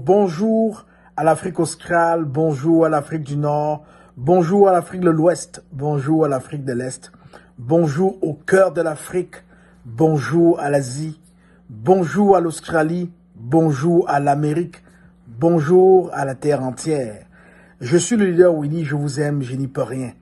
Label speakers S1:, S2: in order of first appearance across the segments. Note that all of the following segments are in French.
S1: Bonjour à l'Afrique australe, bonjour à l'Afrique du Nord, bonjour à l'Afrique de l'Ouest, bonjour à l'Afrique de l'Est, bonjour au cœur de l'Afrique, bonjour à l'Asie, bonjour à l'Australie, bonjour à l'Amérique, bonjour à la terre entière. Je suis le leader Winnie, je vous aime, je n'y peux rien.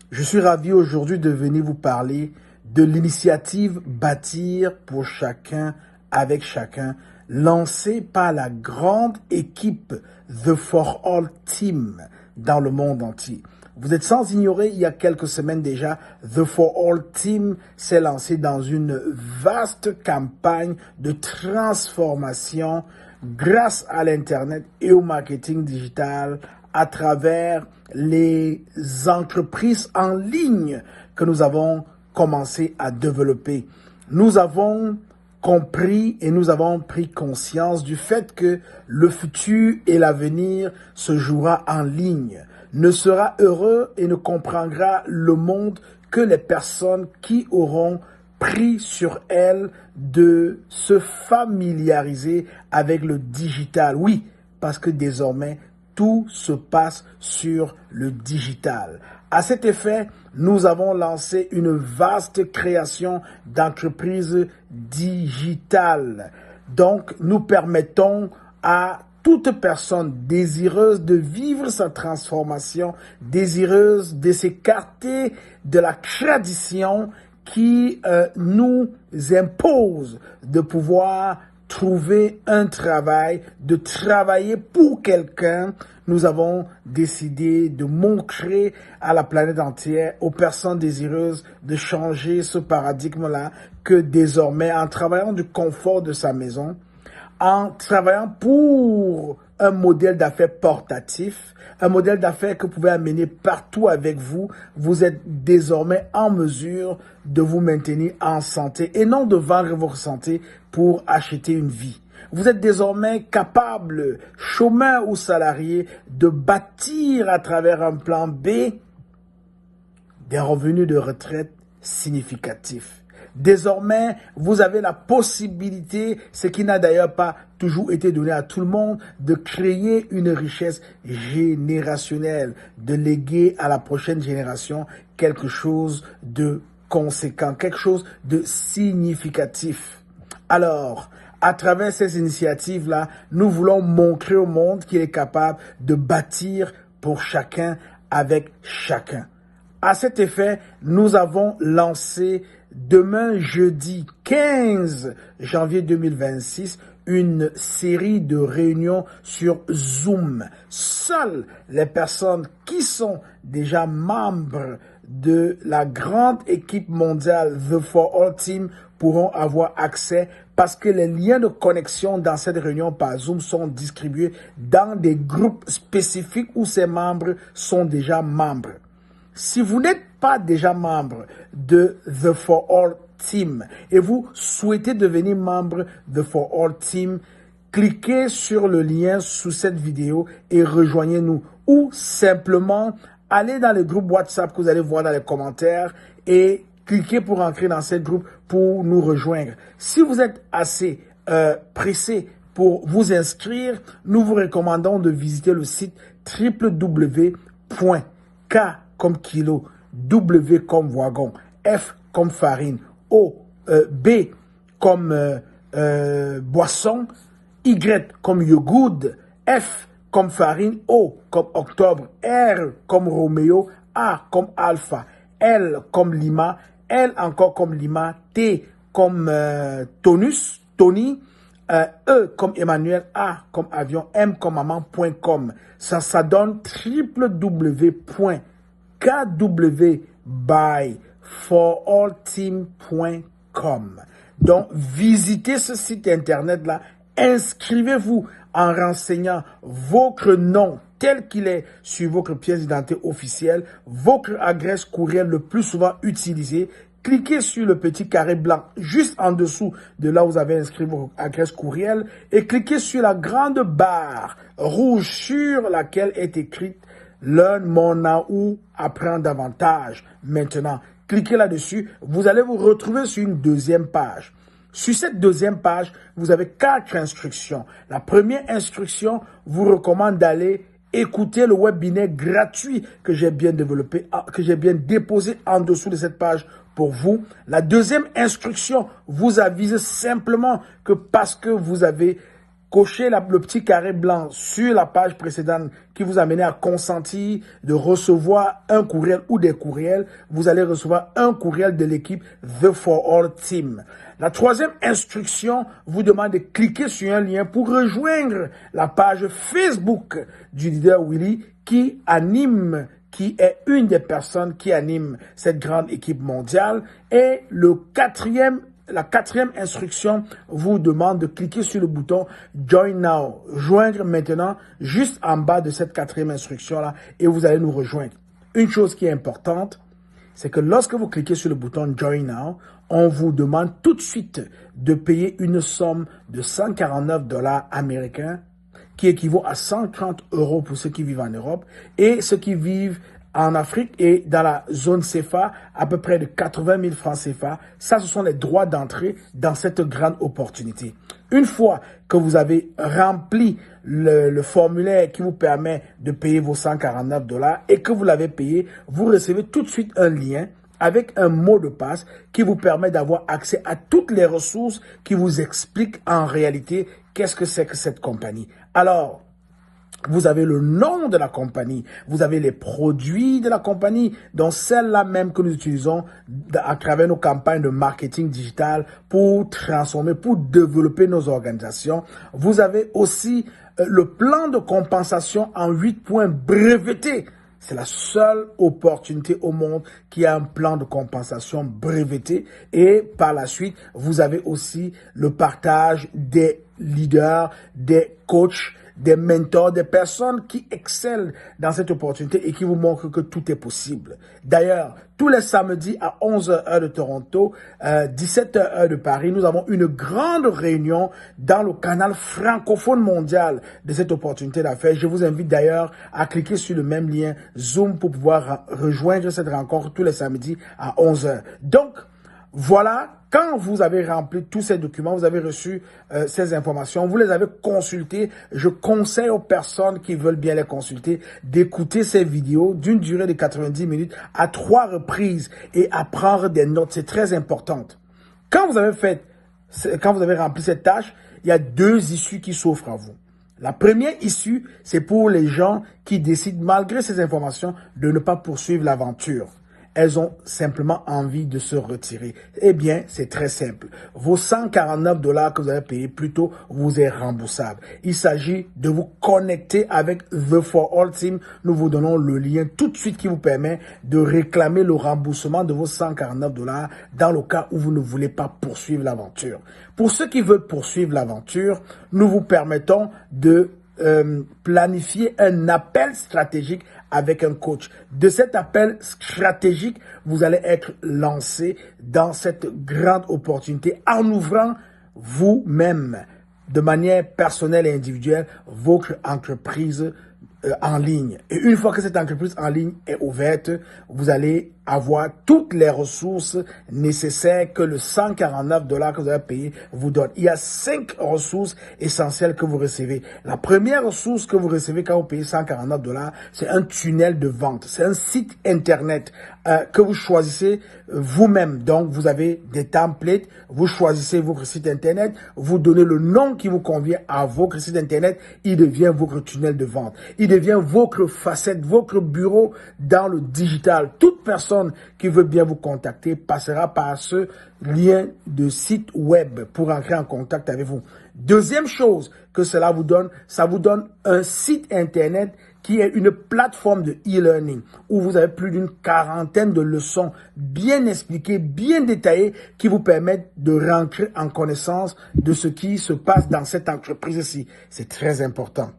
S1: Je suis ravi aujourd'hui de venir vous parler de l'initiative Bâtir pour chacun avec chacun, lancée par la grande équipe The For All Team dans le monde entier. Vous êtes sans ignorer, il y a quelques semaines déjà, The For All Team s'est lancé dans une vaste campagne de transformation grâce à l'Internet et au marketing digital à travers les entreprises en ligne que nous avons commencé à développer. Nous avons compris et nous avons pris conscience du fait que le futur et l'avenir se jouera en ligne. Ne sera heureux et ne comprendra le monde que les personnes qui auront pris sur elles de se familiariser avec le digital. Oui, parce que désormais, tout se passe sur le digital. À cet effet, nous avons lancé une vaste création d'entreprises digitales. Donc, nous permettons à toute personne désireuse de vivre sa transformation, désireuse de s'écarter de la tradition qui nous impose de pouvoir trouver un travail, de travailler pour quelqu'un. Nous avons décidé de montrer à la planète entière, aux personnes désireuses de changer ce paradigme-là, que désormais, en travaillant du confort de sa maison, en travaillant pour un modèle d'affaires portatif, un modèle d'affaires que vous pouvez amener partout avec vous, vous êtes désormais en mesure de vous maintenir en santé et non de vendre votre santé pour acheter une vie. Vous êtes désormais capable, chômeur ou salarié, de bâtir à travers un plan B des revenus de retraite significatifs. Désormais, vous avez la possibilité, ce qui n'a d'ailleurs pas toujours été donné à tout le monde, de créer une richesse générationnelle, de léguer à la prochaine génération quelque chose de conséquent, quelque chose de significatif. Alors, à travers ces initiatives-là, nous voulons montrer au monde qu'il est capable de bâtir pour chacun avec chacun. À cet effet, nous avons lancé demain, jeudi 15 janvier 2026, une série de réunions sur Zoom. Seules les personnes qui sont déjà membres de la grande équipe mondiale The For All Team pourront avoir accès parce que les liens de connexion dans cette réunion par Zoom sont distribués dans des groupes spécifiques où ces membres sont déjà membres. Si vous n'êtes pas déjà membre de The For All Team et vous souhaitez devenir membre de The For All Team, cliquez sur le lien sous cette vidéo et rejoignez-nous. Ou simplement, allez dans le groupe WhatsApp que vous allez voir dans les commentaires et cliquez pour entrer dans ce groupe pour nous rejoindre. Si vous êtes assez pressé pour vous inscrire, nous vous recommandons de visiter le site www.k comme kilo, W comme wagon, F comme farine, B comme boisson, Y comme yogourt, F comme farine, O comme octobre, R comme Roméo, A comme alpha, L comme Lima, L encore comme Lima, T comme tonus, Tony, E comme Emmanuel, A comme avion, M comme maman.com. Ça donne www.kwbyforallteam.com. Donc, visitez ce site internet-là, inscrivez-vous en renseignant votre nom tel qu'il est sur votre pièce d'identité officielle, votre adresse courriel le plus souvent utilisée. Cliquez sur le petit carré blanc juste en dessous de là où vous avez inscrit votre adresse courriel et cliquez sur la grande barre rouge sur laquelle est écrite Learn more now ou apprendre davantage maintenant. Cliquez là-dessus, vous allez vous retrouver sur une deuxième page. Sur cette deuxième page, vous avez 4 instructions. La première instruction vous recommande d'aller écouter le webinaire gratuit que j'ai bien développé, que j'ai bien déposé en dessous de cette page pour vous. La deuxième instruction vous avise simplement que parce que vous avez coché le petit carré blanc sur la page précédente qui vous a mené à consentir de recevoir un courriel ou des courriels, vous allez recevoir un courriel de l'équipe The For All Team. La troisième instruction vous demande de cliquer sur un lien pour rejoindre la page Facebook du leader Willy qui est une des personnes qui anime cette grande équipe mondiale. Et la quatrième instruction vous demande de cliquer sur le bouton Join Now, joindre maintenant, juste en bas de cette quatrième instruction-là, et vous allez nous rejoindre. Une chose qui est importante, c'est que lorsque vous cliquez sur le bouton Join Now, on vous demande tout de suite de payer une somme de 149 $ américains, qui équivaut à 130 € pour ceux qui vivent en Europe, et ceux qui vivent en Afrique et dans la zone CFA, à peu près de 80 000 francs CFA. Ça, ce sont les droits d'entrée dans cette grande opportunité. Une fois que vous avez rempli le formulaire qui vous permet de payer vos 149 $ et que vous l'avez payé, vous recevez tout de suite un lien avec un mot de passe qui vous permet d'avoir accès à toutes les ressources qui vous expliquent en réalité qu'est-ce que c'est que cette compagnie. Alors, vous avez le nom de la compagnie, vous avez les produits de la compagnie, dont celle-là même que nous utilisons à travers nos campagnes de marketing digital pour transformer, pour développer nos organisations. Vous avez aussi le plan de compensation en 8 points breveté. C'est la seule opportunité au monde qui a un plan de compensation breveté. Et par la suite, vous avez aussi le partage des leaders, des coachs, des mentors, des personnes qui excellent dans cette opportunité et qui vous montrent que tout est possible. D'ailleurs, tous les samedis à 11h heure de Toronto, 17h heure de Paris, nous avons une grande réunion dans le canal francophone mondial de cette opportunité d'affaires. Je vous invite d'ailleurs à cliquer sur le même lien Zoom pour pouvoir rejoindre cette rencontre tous les samedis à 11h. Donc, voilà, quand vous avez rempli tous ces documents, vous avez reçu ces informations, vous les avez consultées. Je conseille aux personnes qui veulent bien les consulter d'écouter ces vidéos d'une durée de 90 minutes à 3 reprises et à prendre des notes. C'est très important. Quand vous avez rempli cette tâche, il y a 2 issues qui s'offrent à vous. La première issue, c'est pour les gens qui décident, malgré ces informations, de ne pas poursuivre l'aventure. Elles ont simplement envie de se retirer. Eh bien, c'est très simple. Vos 149 $ que vous avez payés plus tôt vous est remboursable. Il s'agit de vous connecter avec The For All Team. Nous vous donnons le lien tout de suite qui vous permet de réclamer le remboursement de vos 149 $ dans le cas où vous ne voulez pas poursuivre l'aventure. Pour ceux qui veulent poursuivre l'aventure, nous vous permettons de planifier un appel stratégique avec un coach. De cet appel stratégique, vous allez être lancé dans cette grande opportunité en ouvrant vous-même de manière personnelle et individuelle votre entreprise en ligne. Et une fois que cette entreprise en ligne est ouverte, vous allez avoir toutes les ressources nécessaires que le 149 $ que vous avez payé vous donne. Il y a 5 ressources essentielles que vous recevez. La première ressource que vous recevez quand vous payez 149 $, c'est un tunnel de vente. C'est un site internet que vous choisissez vous-même. Donc, vous avez des templates, vous choisissez votre site internet, vous donnez le nom qui vous convient à votre site internet, il devient votre tunnel de vente. Il devient votre facette, votre bureau dans le digital. Toute personne qui veut bien vous contacter passera par ce lien de site web pour entrer en contact avec vous. Deuxième chose que cela vous donne, ça vous donne un site internet qui est une plateforme de e-learning où vous avez plus d'une 40aine de leçons bien expliquées, bien détaillées qui vous permettent de rentrer en connaissance de ce qui se passe dans cette entreprise-ci. C'est très important.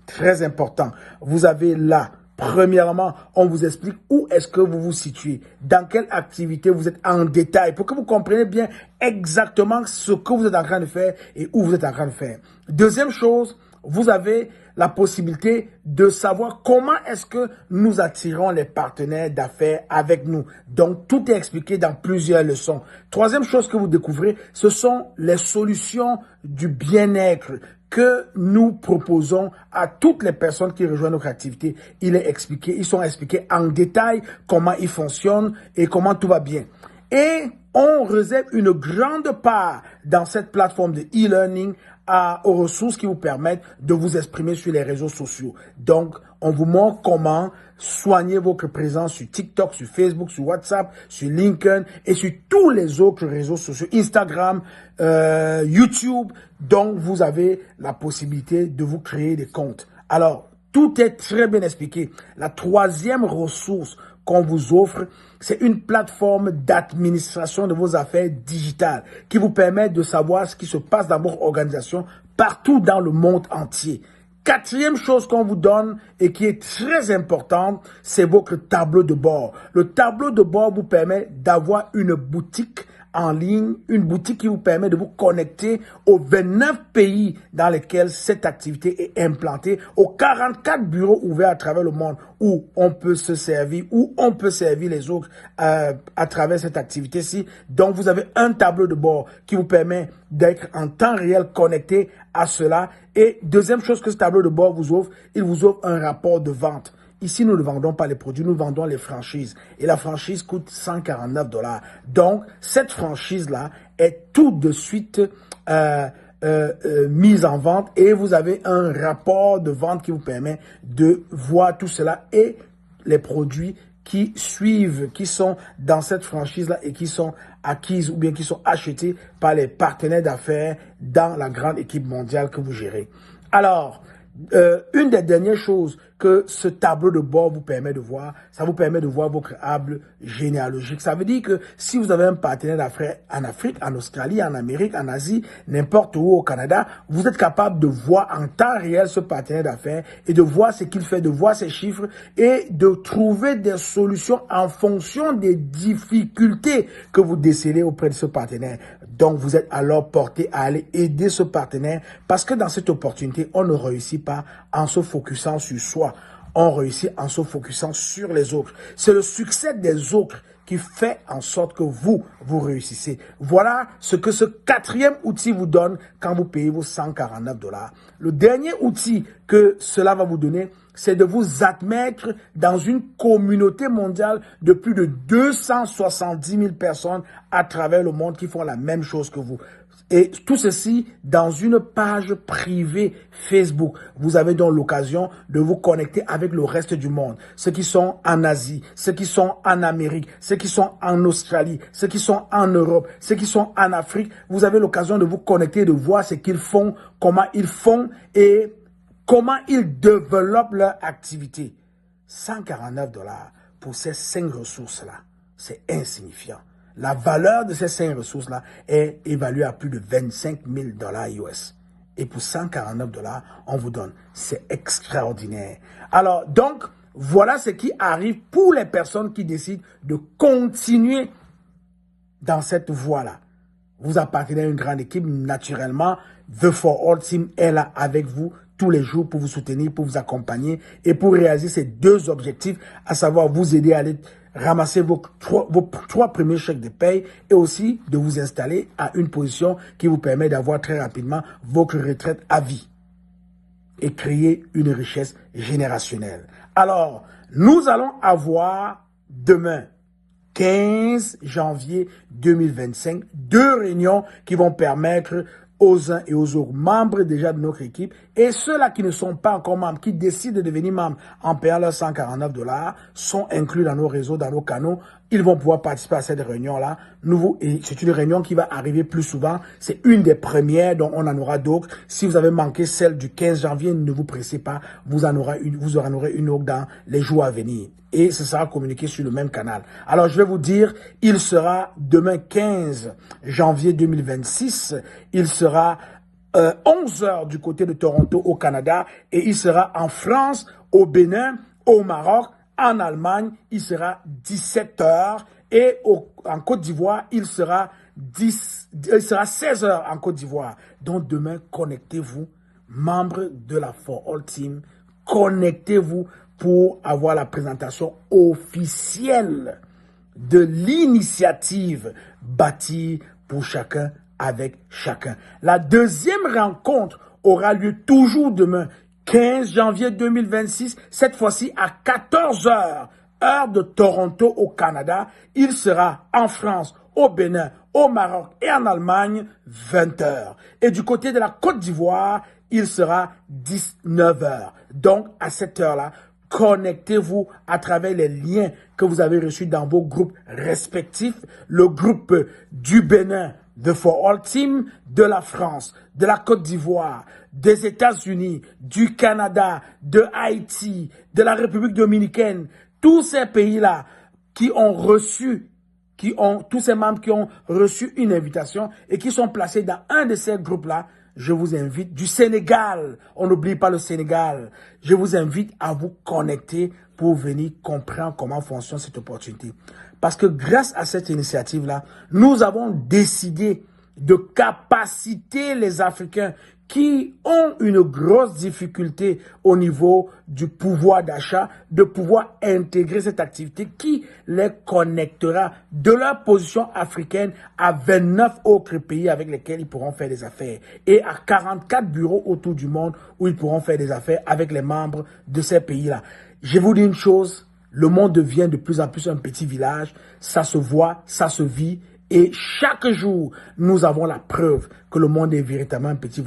S1: Très important. Vous avez là, premièrement, on vous explique où est-ce que vous vous situez, dans quelle activité vous êtes en détail, pour que vous compreniez bien exactement ce que vous êtes en train de faire et où vous êtes en train de faire. Deuxième chose, vous avez la possibilité de savoir comment est-ce que nous attirons les partenaires d'affaires avec nous. Donc, tout est expliqué dans plusieurs leçons. Troisième chose que vous découvrez, ce sont les solutions du bien-être que nous proposons à toutes les personnes qui rejoignent notre activité. Ils sont expliqués en détail comment ils fonctionnent et comment tout va bien. Et on réserve une grande part dans cette plateforme de e-learning aux ressources qui vous permettent de vous exprimer sur les réseaux sociaux. Donc, on vous montre comment soigner votre présence sur TikTok, sur Facebook, sur WhatsApp, sur LinkedIn et sur tous les autres réseaux sociaux, Instagram, YouTube. Donc, vous avez la possibilité de vous créer des comptes. Alors, tout est très bien expliqué. La troisième ressource qu'on vous offre, c'est une plateforme d'administration de vos affaires digitales qui vous permet de savoir ce qui se passe dans votre organisation partout dans le monde entier. Quatrième chose qu'on vous donne et qui est très importante, c'est votre tableau de bord. Le tableau de bord vous permet d'avoir une boutique en ligne, une boutique qui vous permet de vous connecter aux 29 pays dans lesquels cette activité est implantée, aux 44 bureaux ouverts à travers le monde où on peut se servir, où on peut servir les autres à travers cette activité-ci. Donc, vous avez un tableau de bord qui vous permet d'être en temps réel connecté à cela. Et deuxième chose que ce tableau de bord vous offre, il vous offre un rapport de vente. Ici, nous ne vendons pas les produits, nous vendons les franchises. Et la franchise coûte 149 $. Donc, cette franchise-là est tout de suite mise en vente et vous avez un rapport de vente qui vous permet de voir tout cela et les produits qui suivent, qui sont dans cette franchise-là et qui sont acquises ou bien qui sont achetés par les partenaires d'affaires dans la grande équipe mondiale que vous gérez. Alors, une des dernières choses que ce tableau de bord vous permet de voir, ça vous permet de voir votre arbre généalogique. Ça veut dire que si vous avez un partenaire d'affaires en Afrique, en Australie, en Amérique, en Asie, n'importe où au Canada, vous êtes capable de voir en temps réel ce partenaire d'affaires et de voir ce qu'il fait, de voir ses chiffres et de trouver des solutions en fonction des difficultés que vous décelez auprès de ce partenaire. Donc, vous êtes alors porté à aller aider ce partenaire parce que dans cette opportunité, on ne réussit pas en se focusant sur soi. On réussit en se focusant sur les autres. C'est le succès des autres qui fait en sorte que vous réussissez. Voilà ce que ce quatrième outil vous donne quand vous payez vos 149 $. Le dernier outil que cela va vous donner, c'est de vous admettre dans une communauté mondiale de plus de 270 000 personnes à travers le monde qui font la même chose que vous. Et tout ceci dans une page privée Facebook. Vous avez donc l'occasion de vous connecter avec le reste du monde. Ceux qui sont en Asie, ceux qui sont en Amérique, ceux qui sont en Australie, ceux qui sont en Europe, ceux qui sont en Afrique. Vous avez l'occasion de vous connecter, de voir ce qu'ils font, comment ils font et comment ils développent leur activité. 149 $ pour ces 5 ressources-là, c'est insignifiant. La valeur de ces 5 ressources-là est évaluée à plus de 25 000 $ US. Et pour 149 $, on vous donne. C'est extraordinaire. Alors, donc, voilà ce qui arrive pour les personnes qui décident de continuer dans cette voie-là. Vous appartenez à une grande équipe, naturellement. The For All Team est là avec vous tous les jours pour vous soutenir, pour vous accompagner et pour réaliser ces 2 objectifs, à savoir vous aider à aller ramasser vos 3 premiers chèques de paye et aussi de vous installer à une position qui vous permet d'avoir très rapidement votre retraite à vie et créer une richesse générationnelle. Alors, nous allons avoir demain, 15 janvier 2025, 2 réunions qui vont permettre aux uns et aux autres membres déjà de notre équipe et ceux-là qui ne sont pas encore membres, qui décident de devenir membres en payant leurs 149 $, sont inclus dans nos réseaux, dans nos canaux. Ils vont pouvoir participer à cette réunion-là. Et c'est une réunion qui va arriver plus souvent. C'est une des premières, donc on en aura d'autres. Si vous avez manqué celle du 15 janvier, ne vous pressez pas. Vous en aurez une autre dans les jours à venir. Et ce sera communiqué sur le même canal. Alors, je vais vous dire, il sera demain 15 janvier 2026. Il sera 11 h du côté de Toronto au Canada et il sera en France, au Bénin, au Maroc, en Allemagne, il sera 17 h et en Côte d'Ivoire, il sera 16 h en Côte d'Ivoire. Donc demain, connectez-vous, membres de la For All Team, connectez-vous pour avoir la présentation officielle de l'initiative bâtie pour chacun avec chacun. La deuxième rencontre aura lieu toujours demain, 15 janvier 2026, cette fois-ci à 14 heures, heure de Toronto au Canada. Il sera en France, au Bénin, au Maroc et en Allemagne, 20 heures. Et du côté de la Côte d'Ivoire, il sera 19 heures. Donc, à cette heure-là, connectez-vous à travers les liens que vous avez reçus dans vos groupes respectifs. Le groupe du Bénin, de For All Team, de la France, de la Côte d'Ivoire, des États-Unis, du Canada, de Haïti, de la République dominicaine. Tous ces pays-là qui ont reçu, tous ces membres qui ont reçu une invitation et qui sont placés dans un de ces groupes-là, je vous invite, du Sénégal, on n'oublie pas le Sénégal, je vous invite à vous connecter pour venir comprendre comment fonctionne cette opportunité. Parce que grâce à cette initiative-là, nous avons décidé de capaciter les Africains qui ont une grosse difficulté au niveau du pouvoir d'achat, de pouvoir intégrer cette activité qui les connectera de leur position africaine à 29 autres pays avec lesquels ils pourront faire des affaires et à 44 bureaux autour du monde où ils pourront faire des affaires avec les membres de ces pays-là. Je vous dis une chose, le monde devient de plus en plus un petit village, ça se voit, ça se vit. Et chaque jour, nous avons la preuve que le monde est véritablement un petit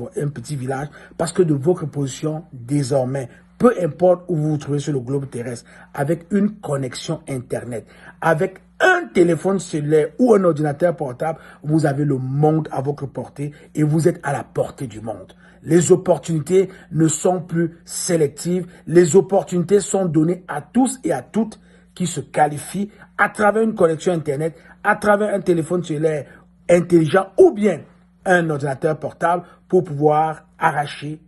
S1: village parce que de votre position, désormais, peu importe où vous vous trouvez sur le globe terrestre, avec une connexion Internet, avec un téléphone cellulaire ou un ordinateur portable, vous avez le monde à votre portée et vous êtes à la portée du monde. Les opportunités ne sont plus sélectives, les opportunités sont données à tous et à toutes qui se qualifient à travers une connexion Internet, à travers un téléphone cellulaire intelligent ou bien un ordinateur portable pour pouvoir arracher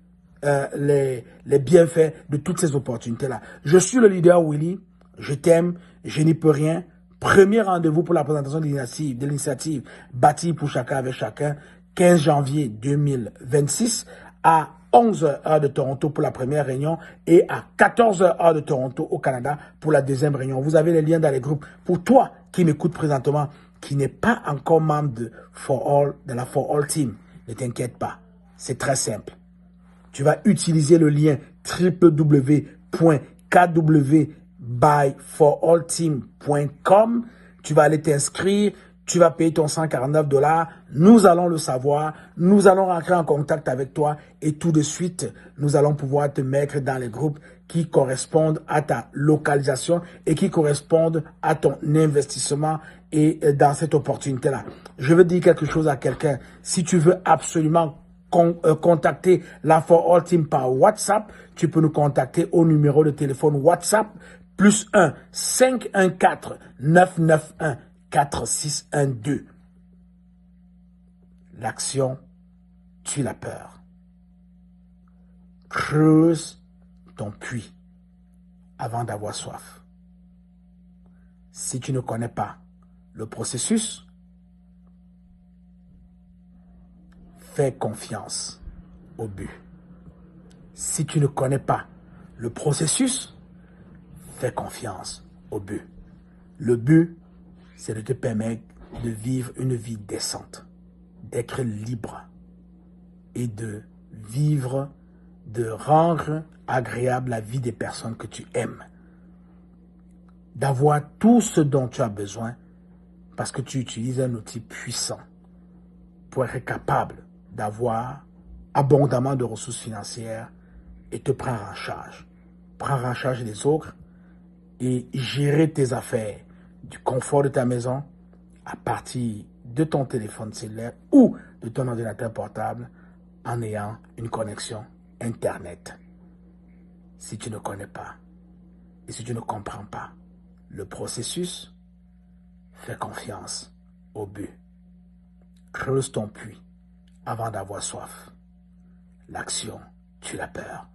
S1: les bienfaits de toutes ces opportunités-là. Je suis le leader Willy, je t'aime, je n'y peux rien. Premier rendez-vous pour la présentation de l'initiative bâtie pour chacun avec chacun, 15 janvier 2026 à 11 heures de Toronto pour la première réunion et à 14 heures de Toronto au Canada pour la deuxième réunion. Vous avez les liens dans les groupes. Pour toi qui m'écoute présentement, qui n'est pas encore membre de la For All Team, ne t'inquiète pas. C'est très simple. Tu vas utiliser le lien www.kwbyforallteam.com. Tu vas aller t'inscrire. Tu vas payer ton 149 $. Nous allons le savoir. Nous allons rentrer en contact avec toi et tout de suite, nous allons pouvoir te mettre dans les groupes qui correspondent à ta localisation et qui correspondent à ton investissement et dans cette opportunité-là. Je veux dire quelque chose à quelqu'un. Si tu veux absolument contacter la For All Team par WhatsApp, tu peux nous contacter au numéro de téléphone WhatsApp +1 514 991 4612. L'action tue la peur. Creuse ton puits avant d'avoir soif. Si tu ne connais pas le processus, fais confiance au but. Si tu ne connais pas le processus, fais confiance au but. Le but, c'est de te permettre de vivre une vie décente, d'être libre et de vivre, de rendre agréable la vie des personnes que tu aimes. D'avoir tout ce dont tu as besoin parce que tu utilises un outil puissant pour être capable d'avoir abondamment de ressources financières et te prendre en charge. Prendre en charge les autres et gérer tes affaires du confort de ta maison à partir de ton téléphone cellulaire ou de ton ordinateur portable en ayant une connexion Internet. Si tu ne connais pas et si tu ne comprends pas le processus, fais confiance au but. Creuse ton puits avant d'avoir soif. L'action tue la peur.